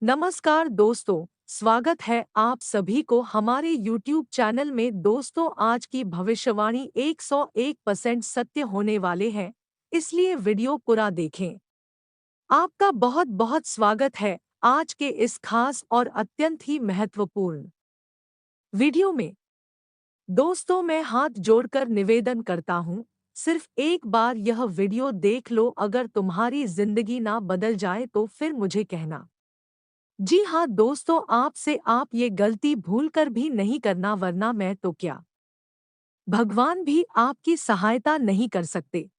नमस्कार दोस्तों, स्वागत है आप सभी को हमारे YouTube चैनल में। दोस्तों, आज की भविष्यवाणी 101% सत्य होने वाले हैं, इसलिए वीडियो पूरा देखें। आपका बहुत बहुत स्वागत है आज के इस खास और अत्यंत ही महत्वपूर्ण वीडियो में। दोस्तों, मैं हाथ जोड़कर निवेदन करता हूँ, सिर्फ एक बार यह वीडियो देख लो। अगर तुम्हारी जिंदगी ना बदल जाए तो फिर मुझे कहना। जी हाँ दोस्तों, आपसे आप ये गलती भूल कर भी नहीं करना, वरना मैं तो क्या, भगवान भी आपकी सहायता नहीं कर सकते।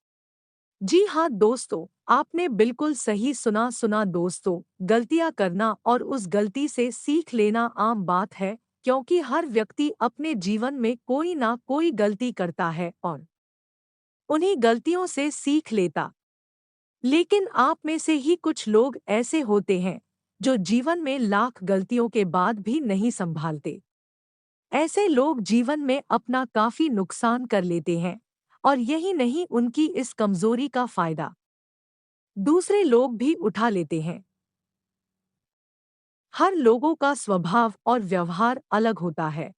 जी हाँ दोस्तों, आपने बिल्कुल सही सुना दोस्तों। गलतियां करना और उस गलती से सीख लेना आम बात है, क्योंकि हर व्यक्ति अपने जीवन में कोई ना कोई गलती करता है और उन्हीं गलतियों से सीख लेता। लेकिन आप में से ही कुछ लोग ऐसे होते हैं जो जीवन में लाख गलतियों के बाद भी नहीं संभालते। ऐसे लोग जीवन में अपना काफी नुकसान कर लेते हैं, और यही नहीं, उनकी इस कमजोरी का फायदा दूसरे लोग भी उठा लेते हैं। हर लोगों का स्वभाव और व्यवहार अलग होता है।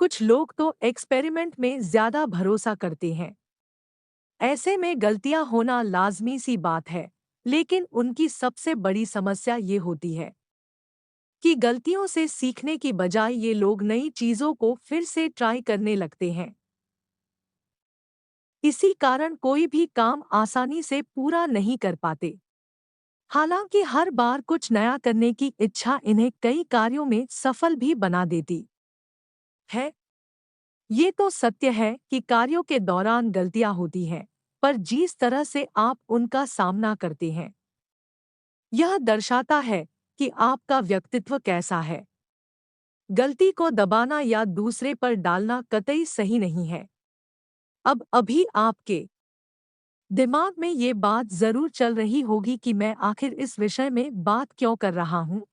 कुछ लोग तो एक्सपेरिमेंट में ज्यादा भरोसा करते हैं। ऐसे में गलतियां होना लाजमी सी बात है, लेकिन उनकी सबसे बड़ी समस्या ये होती है कि गलतियों से सीखने की बजाय ये लोग नई चीजों को फिर से ट्राई करने लगते हैं। इसी कारण कोई भी काम आसानी से पूरा नहीं कर पाते। हालांकि हर बार कुछ नया करने की इच्छा इन्हें कई कार्यों में सफल भी बना देती है। ये तो सत्य है कि कार्यों के दौरान गलतियां होती हैं, पर जिस तरह से आप उनका सामना करते हैं, यह दर्शाता है कि आपका व्यक्तित्व कैसा है। गलती को दबाना या दूसरे पर डालना कतई सही नहीं है। अब अभी आपके दिमाग में ये बात जरूर चल रही होगी कि मैं आखिर इस विषय में बात क्यों कर रहा हूँ।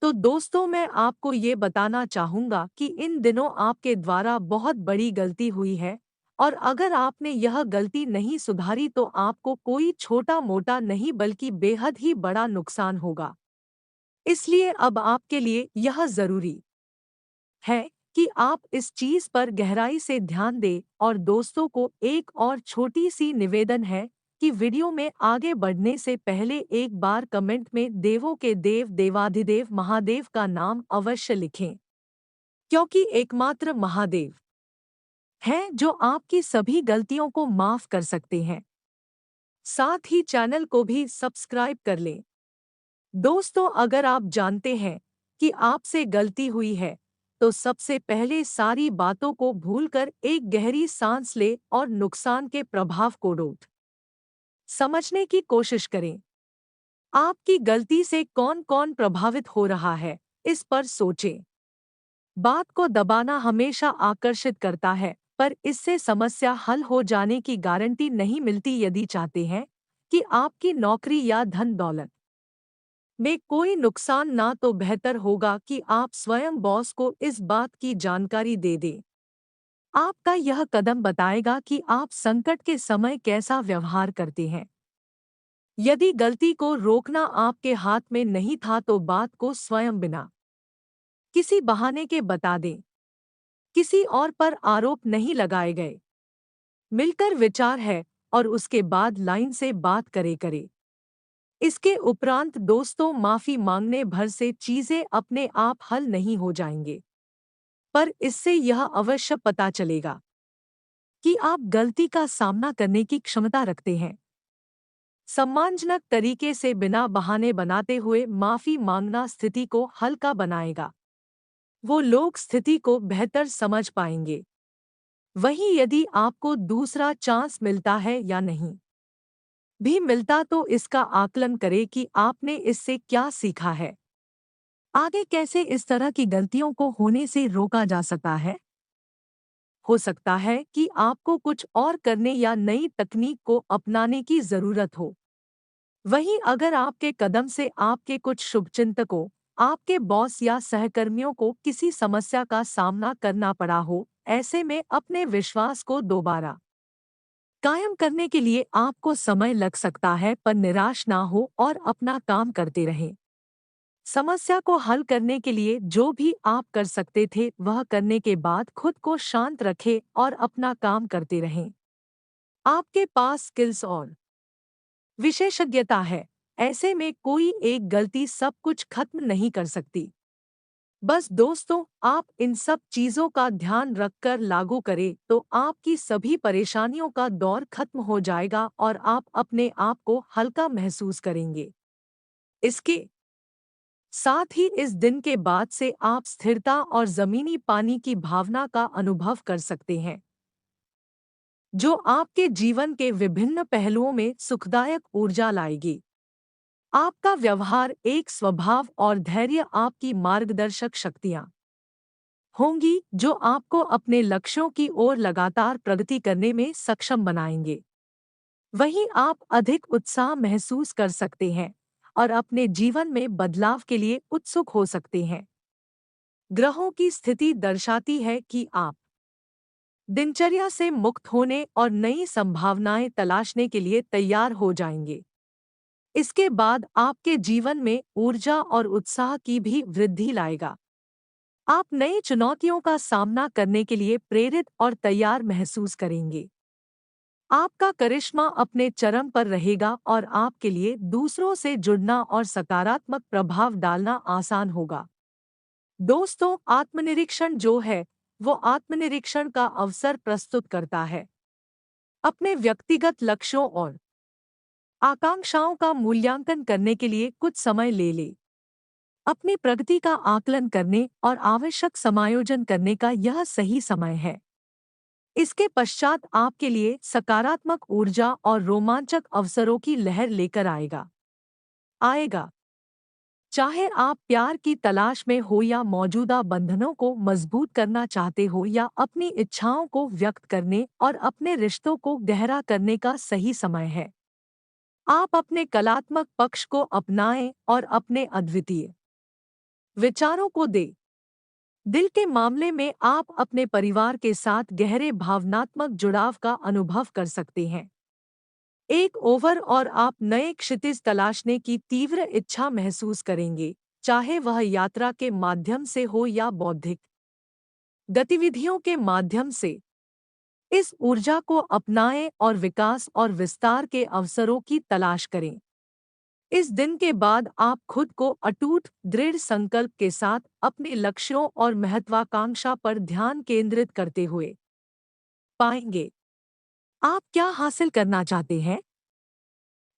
तो दोस्तों, मैं आपको ये बताना चाहूँगा कि इन दिनों आपके द्वारा बहुत बड़ी गलती हुई है, और अगर आपने यह गलती नहीं सुधारी तो आपको कोई छोटा मोटा नहीं बल्कि बेहद ही बड़ा नुकसान होगा। इसलिए अब आपके लिए यह जरूरी है कि आप इस चीज पर गहराई से ध्यान दें। और दोस्तों को एक और छोटी सी निवेदन है कि वीडियो में आगे बढ़ने से पहले एक बार कमेंट में देवों के देव देवाधिदेव महादेव का नाम अवश्य लिखें, क्योंकि एकमात्र महादेव हैं जो आपकी सभी गलतियों को माफ कर सकते हैं। साथ ही चैनल को भी सब्सक्राइब कर लें। दोस्तों, अगर आप जानते हैं कि आपसे गलती हुई है, तो सबसे पहले सारी बातों को भूलकर एक गहरी सांस लें और नुकसान के प्रभाव को डोट समझने की कोशिश करें। आपकी गलती से कौन कौन प्रभावित हो रहा है, इस पर सोचें। बात को दबाना हमेशा आकर्षित करता है, पर इससे समस्या हल हो जाने की गारंटी नहीं मिलती। यदि चाहते हैं कि आपकी नौकरी या धन दौलत में कोई नुकसान ना, तो बेहतर होगा कि आप स्वयं बॉस को इस बात की जानकारी दे दें। आपका यह कदम बताएगा कि आप संकट के समय कैसा व्यवहार करते हैं। यदि गलती को रोकना आपके हाथ में नहीं था तो बात को स्वयं बिना किसी बहाने के बता दें। किसी और पर आरोप नहीं लगाए गए, मिलकर विचार है और उसके बाद लाइन से बात करे। इसके उपरांत दोस्तों, माफी मांगने भर से चीजें अपने आप हल नहीं हो जाएंगे, पर इससे यह अवश्य पता चलेगा कि आप गलती का सामना करने की क्षमता रखते हैं। सम्मानजनक तरीके से बिना बहाने बनाते हुए माफी मांगना स्थिति को हल्का बनाएगा। वो लोग स्थिति को बेहतर समझ पाएंगे। वहीं यदि आपको दूसरा चांस मिलता है या नहीं भी मिलता, तो इसका आकलन करें कि आपने इससे क्या सीखा है। आगे कैसे इस तरह की गलतियों को होने से रोका जा सकता है। हो सकता है कि आपको कुछ और करने या नई तकनीक को अपनाने की जरूरत हो। वहीं अगर आपके कदम से आपके कुछ शुभचिंतकों, आपके बॉस या सहकर्मियों को किसी समस्या का सामना करना पड़ा हो, ऐसे में अपने विश्वास को दोबारा कायम करने के लिए आपको समय लग सकता है, पर निराश ना हो और अपना काम करते रहें। समस्या को हल करने के लिए जो भी आप कर सकते थे वह करने के बाद खुद को शांत रखें और अपना काम करते रहें। आपके पास स्किल्स और विशेषज्ञता है, ऐसे में कोई एक गलती सब कुछ खत्म नहीं कर सकती। बस दोस्तों, आप इन सब चीजों का ध्यान रखकर लागू करें तो आपकी सभी परेशानियों का दौर खत्म हो जाएगा और आप अपने आप को हल्का महसूस करेंगे। इसके साथ ही इस दिन के बाद से आप स्थिरता और जमीनी पानी की भावना का अनुभव कर सकते हैं, जो आपके जीवन के विभिन्न पहलुओं में सुखदायक ऊर्जा लाएगी। आपका व्यवहार, एक स्वभाव और धैर्य आपकी मार्गदर्शक शक्तियां होंगी जो आपको अपने लक्ष्यों की ओर लगातार प्रगति करने में सक्षम बनाएंगे। वहीं आप अधिक उत्साह महसूस कर सकते हैं और अपने जीवन में बदलाव के लिए उत्सुक हो सकते हैं। ग्रहों की स्थिति दर्शाती है कि आप दिनचर्या से मुक्त होने और नई संभावनाएं तलाशने के लिए तैयार हो जाएंगे। इसके बाद आपके जीवन में ऊर्जा और उत्साह की भी वृद्धि लाएगा। आप नई चुनौतियों का सामना करने के लिए प्रेरित और तैयार महसूस करेंगे। आपका करिश्मा अपने चरम पर रहेगा और आपके लिए दूसरों से जुड़ना और सकारात्मक प्रभाव डालना आसान होगा। दोस्तों, आत्मनिरीक्षण जो है वो आत्मनिरीक्षण का अवसर प्रस्तुत करता है। अपने व्यक्तिगत लक्ष्यों और आकांक्षाओं का मूल्यांकन करने के लिए कुछ समय ले ले। अपनी प्रगति का आकलन करने और आवश्यक समायोजन करने का यह सही समय है। इसके पश्चात आपके लिए सकारात्मक ऊर्जा और रोमांचक अवसरों की लहर लेकर आएगा। चाहे आप प्यार की तलाश में हो या मौजूदा बंधनों को मजबूत करना चाहते हो या अपनी इच्छाओं को व्यक्त करने और अपने रिश्तों को गहरा करने का सही समय है। आप अपने कलात्मक पक्ष को अपनाएं और अपने अद्वितीय विचारों को दें। दिल के मामले में आप अपने परिवार के साथ गहरे भावनात्मक जुड़ाव का अनुभव कर सकते हैं। एक ओवर और आप नए क्षितिज तलाशने की तीव्र इच्छा महसूस करेंगे, चाहे वह यात्रा के माध्यम से हो या बौद्धिक गतिविधियों के माध्यम से। इस ऊर्जा को अपनाएं और विकास और विस्तार के अवसरों की तलाश करें। इस दिन के बाद आप खुद को अटूट दृढ़ संकल्प के साथ अपने लक्ष्यों और महत्वाकांक्षा पर ध्यान केंद्रित करते हुए पाएंगे। आप क्या हासिल करना चाहते हैं,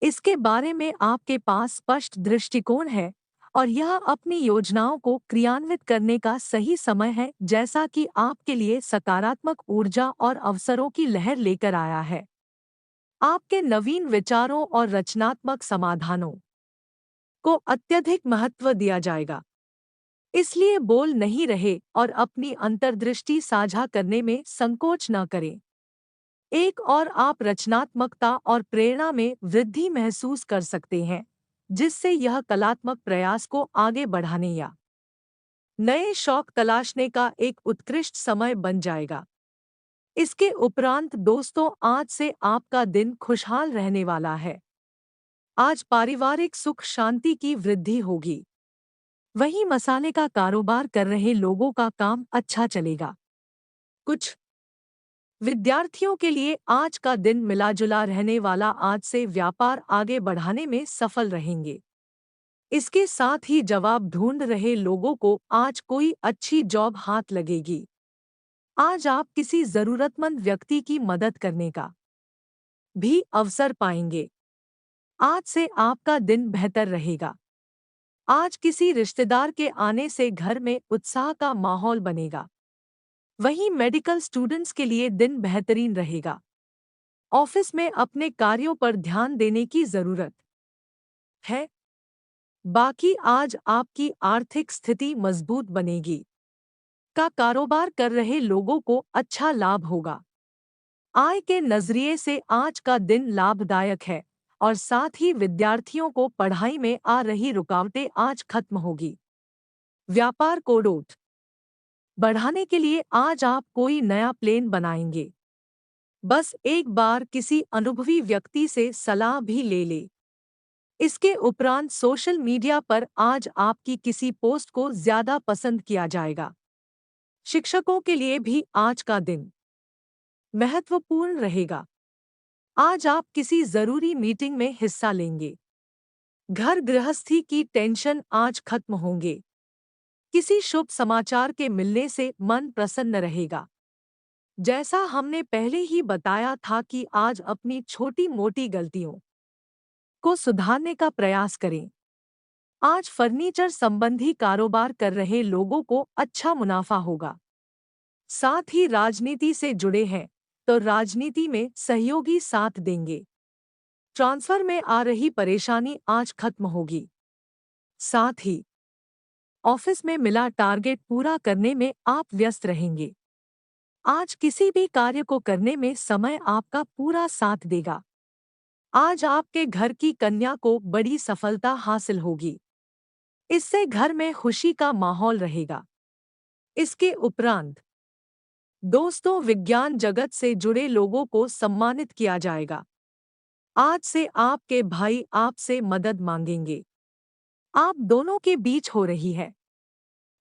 इसके बारे में आपके पास स्पष्ट दृष्टिकोण है और यह अपनी योजनाओं को क्रियान्वित करने का सही समय है, जैसा कि आपके लिए सकारात्मक ऊर्जा और अवसरों की लहर लेकर आया है। आपके नवीन विचारों और रचनात्मक समाधानों को अत्यधिक महत्व दिया जाएगा। इसलिए बोल नहीं रहे और अपनी अंतर्दृष्टि साझा करने में संकोच न करें। एक और आप रचनात्मकता और प्रेरणा में वृद्धि महसूस कर सकते हैं, जिससे यह कलात्मक प्रयास को आगे बढ़ाने या नए शौक तलाशने का एक उत्कृष्ट समय बन जाएगा। इसके उपरांत दोस्तों, आज से आपका दिन खुशहाल रहने वाला है। आज पारिवारिक सुख शांति की वृद्धि होगी। वहीं मसाले का कारोबार कर रहे लोगों का काम अच्छा चलेगा। कुछ विद्यार्थियों के लिए आज का दिन मिला-जुला रहने वाला, आज से व्यापार आगे बढ़ाने में सफल रहेंगे। इसके साथ ही जवाब ढूंढ रहे लोगों को आज कोई अच्छी जॉब हाथ लगेगी। आज आप किसी जरूरतमंद व्यक्ति की मदद करने का भी अवसर पाएंगे। आज से आपका दिन बेहतर रहेगा। आज किसी रिश्तेदार के आने से घर में उत्साह का माहौल बनेगा। वहीं मेडिकल स्टूडेंट्स के लिए दिन बेहतरीन रहेगा। ऑफिस में अपने कार्यों पर ध्यान देने की जरूरत है। बाकी आज आपकी आर्थिक स्थिति मजबूत बनेगी। का कारोबार कर रहे लोगों को अच्छा लाभ होगा। आय के नजरिए से आज का दिन लाभदायक है और साथ ही विद्यार्थियों को पढ़ाई में आ रही रुकावटें आज खत्म होगी। व्यापार को रोट बढ़ाने के लिए आज आप कोई नया प्लान बनाएंगे। बस एक बार किसी अनुभवी व्यक्ति से सलाह भी ले ले। इसके उपरांत सोशल मीडिया पर आज आपकी किसी पोस्ट को ज्यादा पसंद किया जाएगा। शिक्षकों के लिए भी आज का दिन महत्वपूर्ण रहेगा। आज आप किसी जरूरी मीटिंग में हिस्सा लेंगे। घर गृहस्थी की टेंशन आज खत्म होंगे। किसी शुभ समाचार के मिलने से मन प्रसन्न रहेगा। जैसा हमने पहले ही बताया था कि आज अपनी छोटी मोटी गलतियों को सुधारने का प्रयास करें। आज फर्नीचर संबंधी कारोबार कर रहे लोगों को अच्छा मुनाफा होगा। साथ ही राजनीति से जुड़े हैं तो राजनीति में सहयोगी साथ देंगे। ट्रांसफर में आ रही परेशानी आज खत्म होगी। साथ ही ऑफिस में मिला टारगेट पूरा करने में आप व्यस्त रहेंगे। आज किसी भी कार्य को करने में समय आपका पूरा साथ देगा। आज आपके घर की कन्या को बड़ी सफलता हासिल होगी। इससे घर में खुशी का माहौल रहेगा। इसके उपरांत दोस्तों, विज्ञान जगत से जुड़े लोगों को सम्मानित किया जाएगा। आज से आपके भाई आपसे मदद मांगेंगे। आप दोनों के बीच हो रही है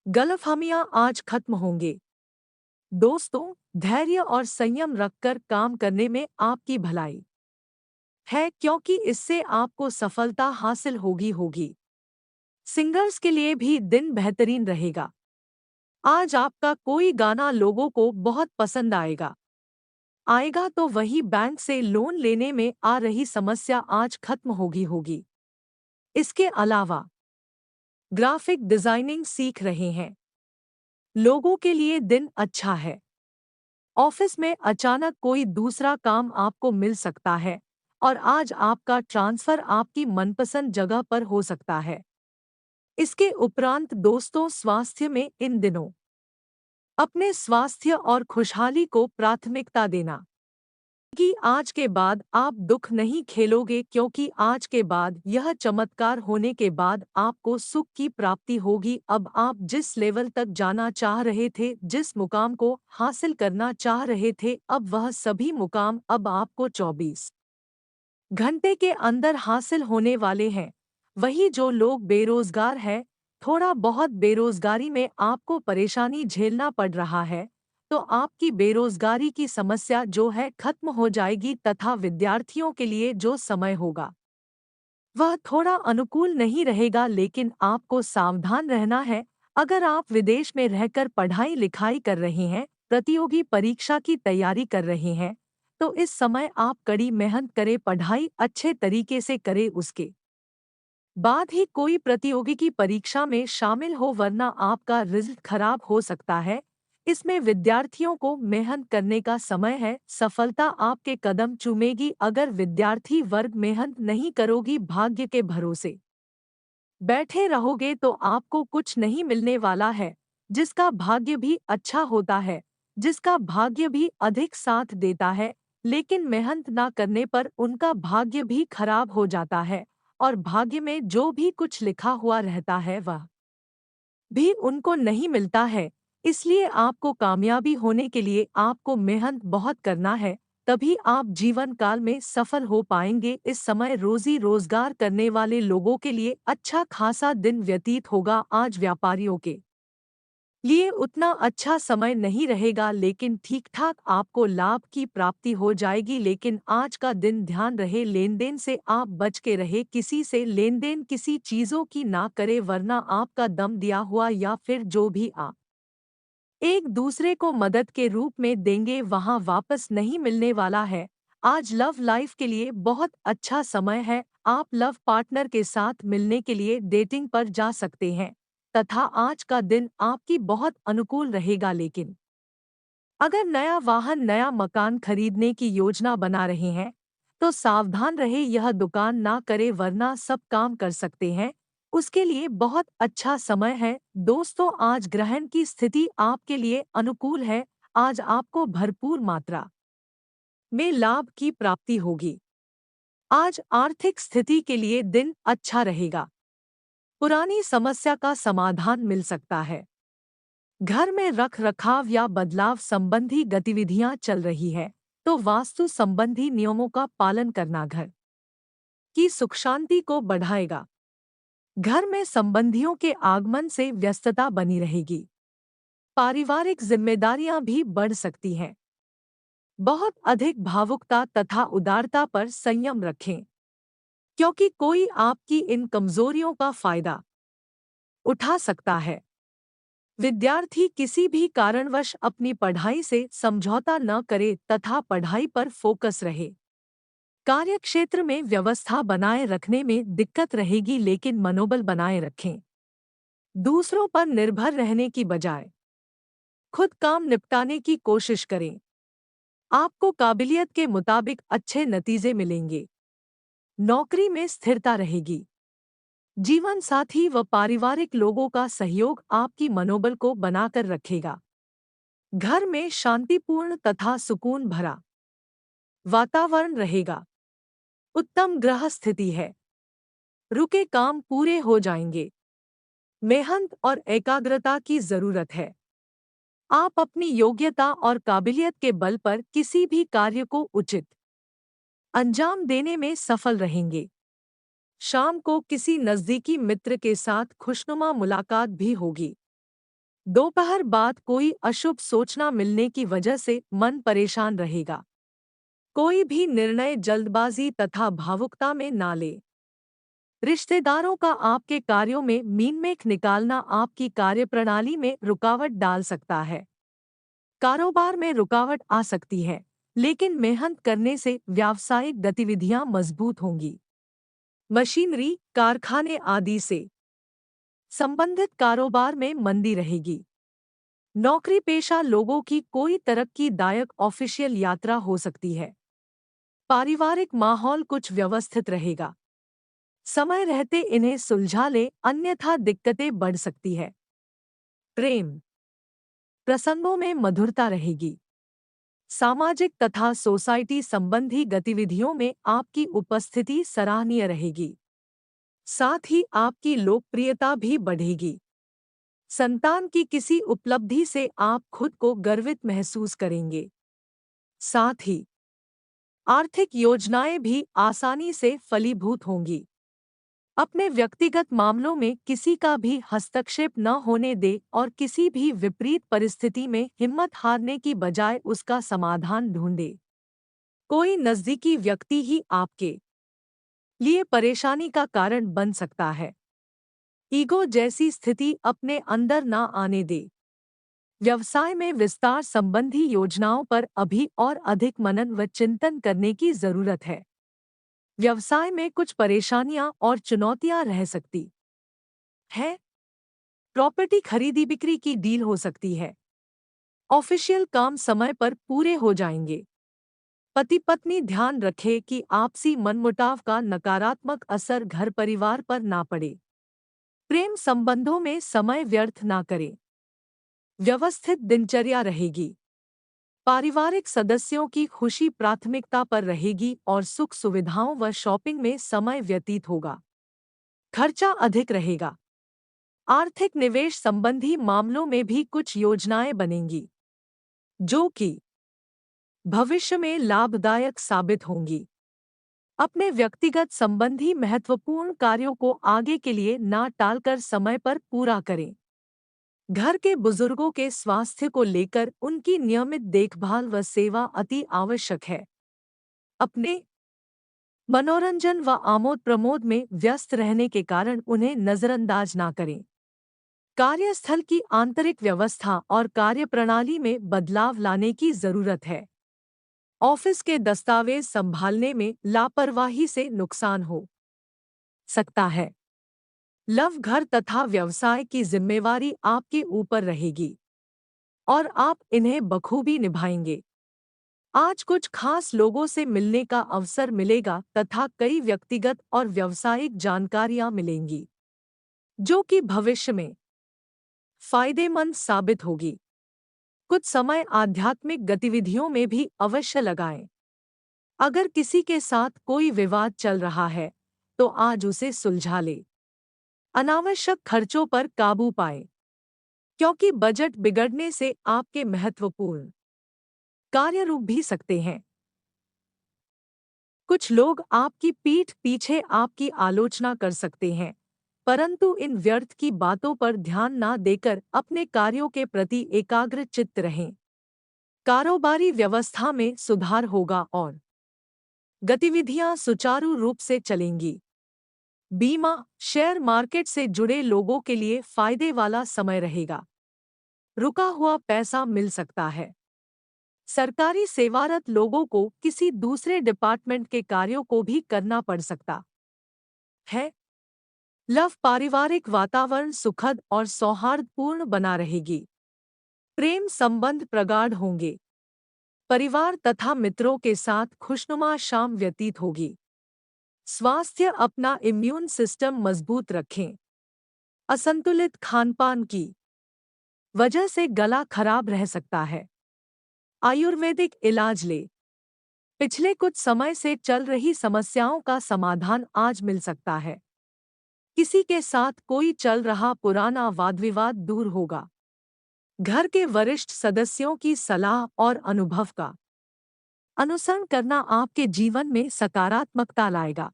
गलतफहमियां आज खत्म होंगे। दोस्तों, धैर्य और संयम रखकर काम करने में आपकी भलाई है, क्योंकि इससे आपको सफलता हासिल होगी। सिंगर्स के लिए भी दिन बेहतरीन रहेगा। आज आपका कोई गाना लोगों को बहुत पसंद आएगा तो वही बैंक से लोन लेने में आ रही समस्या आज खत्म होगी। इसके अलावा ग्राफिक डिजाइनिंग सीख रहे हैं लोगों के लिए दिन अच्छा है। ऑफिस में अचानक कोई दूसरा काम आपको मिल सकता है और आज आपका ट्रांसफर आपकी मनपसंद जगह पर हो सकता है। इसके उपरांत दोस्तों, स्वास्थ्य में इन दिनों अपने स्वास्थ्य और खुशहाली को प्राथमिकता देना कि आज के बाद आप दुख नहीं खेलोगे, क्योंकि आज के बाद यह चमत्कार होने के बाद आपको सुख की प्राप्ति होगी। अब आप जिस लेवल तक जाना चाह रहे थे, जिस मुकाम को हासिल करना चाह रहे थे, अब वह सभी मुकाम अब आपको 24 घंटे के अंदर हासिल होने वाले हैं। वही जो लोग बेरोजगार हैं, थोड़ा बहुत बेरोजगारी में आपको परेशानी झेलना पड़ रहा है, तो आपकी बेरोजगारी की समस्या जो है खत्म हो जाएगी तथा विद्यार्थियों के लिए जो समय होगा वह थोड़ा अनुकूल नहीं रहेगा, लेकिन आपको सावधान रहना है। अगर आप विदेश में रहकर पढ़ाई लिखाई कर रहे हैं, प्रतियोगी परीक्षा की तैयारी कर रहे हैं, तो इस समय आप कड़ी मेहनत करें, पढ़ाई अच्छे तरीके से करें, उसके बाद ही कोई प्रतियोगी परीक्षा में शामिल हो, वरना आपका रिजल्ट खराब हो सकता है। इसमें विद्यार्थियों को मेहनत करने का समय है। सफलता आपके कदम चूमेगी। अगर विद्यार्थी वर्ग मेहनत नहीं करोगी, भाग्य के भरोसे बैठे रहोगे, तो आपको कुछ नहीं मिलने वाला है। जिसका भाग्य भी अच्छा होता है, जिसका भाग्य भी अधिक साथ देता है, लेकिन मेहनत ना करने पर उनका भाग्य भी खराब हो जाता है और भाग्य में जो भी कुछ लिखा हुआ रहता है वह भी उनको नहीं मिलता है। इसलिए आपको कामयाबी होने के लिए आपको मेहनत बहुत करना है, तभी आप जीवन काल में सफल हो पाएंगे। इस समय रोजी रोजगार करने वाले लोगों के लिए अच्छा खासा दिन व्यतीत होगा। आज व्यापारियों के लिए उतना अच्छा समय नहीं रहेगा, लेकिन ठीक ठाक आपको लाभ की प्राप्ति हो जाएगी। लेकिन आज का दिन ध्यान रहे, लेन देन से आप बच के रहे। किसी से लेन देन किसी चीजों की ना करे, वरना आपका दम दिया हुआ या फिर जो भी आप एक दूसरे को मदद के रूप में देंगे वहां वापस नहीं मिलने वाला है। आज लव लाइफ के लिए बहुत अच्छा समय है। आप लव पार्टनर के साथ मिलने के लिए डेटिंग पर जा सकते हैं तथा आज का दिन आपकी बहुत अनुकूल रहेगा। लेकिन अगर नया वाहन, नया मकान खरीदने की योजना बना रहे हैं, तो सावधान रहे, यह दुकान ना करे, वरना सब काम कर सकते हैं। उसके लिए बहुत अच्छा समय है। दोस्तों, आज ग्रहण की स्थिति आपके लिए अनुकूल है। आज आपको भरपूर मात्रा में लाभ की प्राप्ति होगी। आज आर्थिक स्थिति के लिए दिन अच्छा रहेगा। पुरानी समस्या का समाधान मिल सकता है। घर में रख रखाव या बदलाव संबंधी गतिविधियां चल रही है, तो वास्तु संबंधी नियमों का पालन करना, घर की सुख शांति को बढ़ाएगा। घर में संबंधियों के आगमन से व्यस्तता बनी रहेगी। पारिवारिक जिम्मेदारियां भी बढ़ सकती हैं। बहुत अधिक भावुकता तथा उदारता पर संयम रखें, क्योंकि कोई आपकी इन कमजोरियों का फायदा उठा सकता है। विद्यार्थी किसी भी कारणवश अपनी पढ़ाई से समझौता न करे तथा पढ़ाई पर फोकस रहे। कार्यक्षेत्र में व्यवस्था बनाए रखने में दिक्कत रहेगी, लेकिन मनोबल बनाए रखें। दूसरों पर निर्भर रहने की बजाय खुद काम निपटाने की कोशिश करें। आपको काबिलियत के मुताबिक अच्छे नतीजे मिलेंगे। नौकरी में स्थिरता रहेगी। जीवन साथी व पारिवारिक लोगों का सहयोग आपकी मनोबल को बनाकर रखेगा। घर में शांतिपूर्ण तथा सुकून भरा वातावरण रहेगा। उत्तम ग्रह स्थिति है। रुके काम पूरे हो जाएंगे। मेहनत और एकाग्रता की जरूरत है। आप अपनी योग्यता और काबिलियत के बल पर किसी भी कार्य को उचित अंजाम देने में सफल रहेंगे। शाम को किसी नजदीकी मित्र के साथ खुशनुमा मुलाकात भी होगी। दोपहर बाद कोई अशुभ सोचना मिलने की वजह से मन परेशान रहेगा। कोई भी निर्णय जल्दबाजी तथा भावुकता में ना ले। रिश्तेदारों का आपके कार्यों में मीनमेख निकालना आपकी कार्यप्रणाली में रुकावट डाल सकता है। कारोबार में रुकावट आ सकती है, लेकिन मेहनत करने से व्यावसायिक गतिविधियां मजबूत होंगी। मशीनरी, कारखाने आदि से संबंधित कारोबार में मंदी रहेगी। नौकरी पेशा लोगों की कोई तरक्कीदायक ऑफिशियल यात्रा हो सकती है। पारिवारिक माहौल कुछ व्यवस्थित रहेगा। समय रहते इन्हें सुलझा ले, अन्यथा दिक्कतें बढ़ सकती है। प्रेम प्रसंगों में मधुरता रहेगी। सामाजिक तथा सोसाइटी संबंधी गतिविधियों में आपकी उपस्थिति सराहनीय रहेगी। साथ ही आपकी लोकप्रियता भी बढ़ेगी। संतान की किसी उपलब्धि से आप खुद को गर्वित महसूस करेंगे। साथ ही आर्थिक योजनाएं भी आसानी से फलीभूत होंगी। अपने व्यक्तिगत मामलों में किसी का भी हस्तक्षेप न होने दे और किसी भी विपरीत परिस्थिति में हिम्मत हारने की बजाय उसका समाधान ढूंढे। कोई नज़दीकी व्यक्ति ही आपके लिए परेशानी का कारण बन सकता है। ईगो जैसी स्थिति अपने अंदर ना आने दे। व्यवसाय में विस्तार संबंधी योजनाओं पर अभी और अधिक मनन व चिंतन करने की जरूरत है। व्यवसाय में कुछ परेशानियां और चुनौतियां रह सकती है। प्रॉपर्टी खरीदी बिक्री की डील हो सकती है। ऑफिशियल काम समय पर पूरे हो जाएंगे। पति पत्नी ध्यान रखें कि आपसी मनमुटाव का नकारात्मक असर घर परिवार पर ना पड़े। प्रेम संबंधों में समय व्यर्थ ना करें। व्यवस्थित दिनचर्या रहेगी। पारिवारिक सदस्यों की खुशी प्राथमिकता पर रहेगी और सुख सुविधाओं व शॉपिंग में समय व्यतीत होगा। खर्चा अधिक रहेगा। आर्थिक निवेश संबंधी मामलों में भी कुछ योजनाएं बनेंगी, जो कि भविष्य में लाभदायक साबित होंगी। अपने व्यक्तिगत संबंधी महत्वपूर्ण कार्यों को आगे के लिए ना टालकर समय पर पूरा करें। घर के बुजुर्गों के स्वास्थ्य को लेकर उनकी नियमित देखभाल व सेवा अति आवश्यक है। अपने मनोरंजन व आमोद प्रमोद में व्यस्त रहने के कारण उन्हें नजरअंदाज ना करें। कार्यस्थल की आंतरिक व्यवस्था और कार्यप्रणाली में बदलाव लाने की जरूरत है। ऑफिस के दस्तावेज संभालने में लापरवाही से नुकसान हो सकता है। लव घर तथा व्यवसाय की जिम्मेवारी आपके ऊपर रहेगी और आप इन्हें बखूबी निभाएंगे। आज कुछ खास लोगों से मिलने का अवसर मिलेगा तथा कई व्यक्तिगत और व्यावसायिक जानकारियां मिलेंगी, जो कि भविष्य में फायदेमंद साबित होगी। कुछ समय आध्यात्मिक गतिविधियों में भी अवश्य लगाएं। अगर किसी के साथ कोई विवाद चल रहा है तो आज उसे सुलझा ले। अनावश्यक खर्चों पर काबू पाएं, क्योंकि बजट बिगड़ने से आपके महत्वपूर्ण कार्य रुक भी सकते हैं। कुछ लोग आपकी पीठ पीछे आपकी आलोचना कर सकते हैं, परंतु इन व्यर्थ की बातों पर ध्यान ना देकर अपने कार्यों के प्रति एकाग्र चित्त रहें। कारोबारी व्यवस्था में सुधार होगा और गतिविधियां सुचारू रूप से चलेंगी। बीमा, शेयर मार्केट से जुड़े लोगों के लिए फायदे वाला समय रहेगा। रुका हुआ पैसा मिल सकता है। सरकारी सेवारत लोगों को किसी दूसरे डिपार्टमेंट के कार्यों को भी करना पड़ सकता है। लव पारिवारिक वातावरण सुखद और सौहार्दपूर्ण बना रहेगी। प्रेम संबंध प्रगाढ़ होंगे। परिवार तथा मित्रों के साथ खुशनुमा शाम व्यतीत होगी। स्वास्थ्य, अपना इम्यून सिस्टम मजबूत रखें। असंतुलित खानपान की वजह से गला खराब रह सकता है। आयुर्वेदिक इलाज ले। पिछले कुछ समय से चल रही समस्याओं का समाधान आज मिल सकता है। किसी के साथ कोई चल रहा पुराना वादविवाद दूर होगा। घर के वरिष्ठ सदस्यों की सलाह और अनुभव का अनुसरण करना आपके जीवन में सकारात्मकता लाएगा।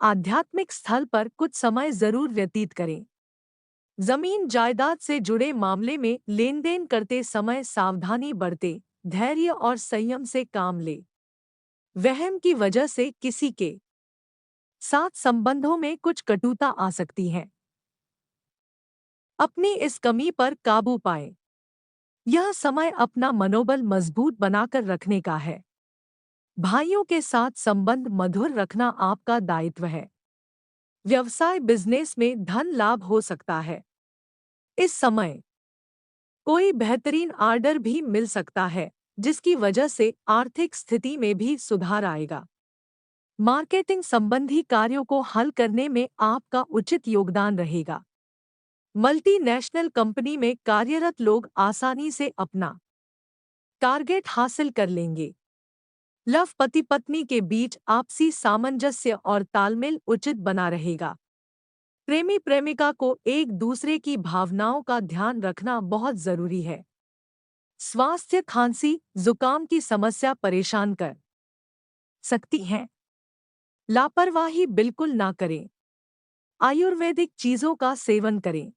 आध्यात्मिक स्थल पर कुछ समय जरूर व्यतीत करें। जमीन जायदाद से जुड़े मामले में लेनदेन करते समय सावधानी बरतें, धैर्य और संयम से काम लें। वहम की वजह से किसी के साथ संबंधों में कुछ कटुता आ सकती है। अपनी इस कमी पर काबू पाएं। यह समय अपना मनोबल मजबूत बनाकर रखने का है। भाइयों के साथ संबंध मधुर रखना आपका दायित्व है। व्यवसाय बिजनेस में धन लाभ हो सकता है। इस समय कोई बेहतरीन आर्डर भी मिल सकता है, जिसकी वजह से आर्थिक स्थिति में भी सुधार आएगा। मार्केटिंग संबंधी कार्यों को हल करने में आपका उचित योगदान रहेगा। मल्टीनेशनल कंपनी में कार्यरत लोग आसानी से अपना टारगेट हासिल कर लेंगे। लव, पति पत्नी के बीच आपसी सामंजस्य और तालमेल उचित बना रहेगा। प्रेमी प्रेमिका को एक दूसरे की भावनाओं का ध्यान रखना बहुत जरूरी है। स्वास्थ्य, खांसी जुकाम की समस्या परेशान कर सकती है। लापरवाही बिल्कुल ना करें। आयुर्वेदिक चीजों का सेवन करें।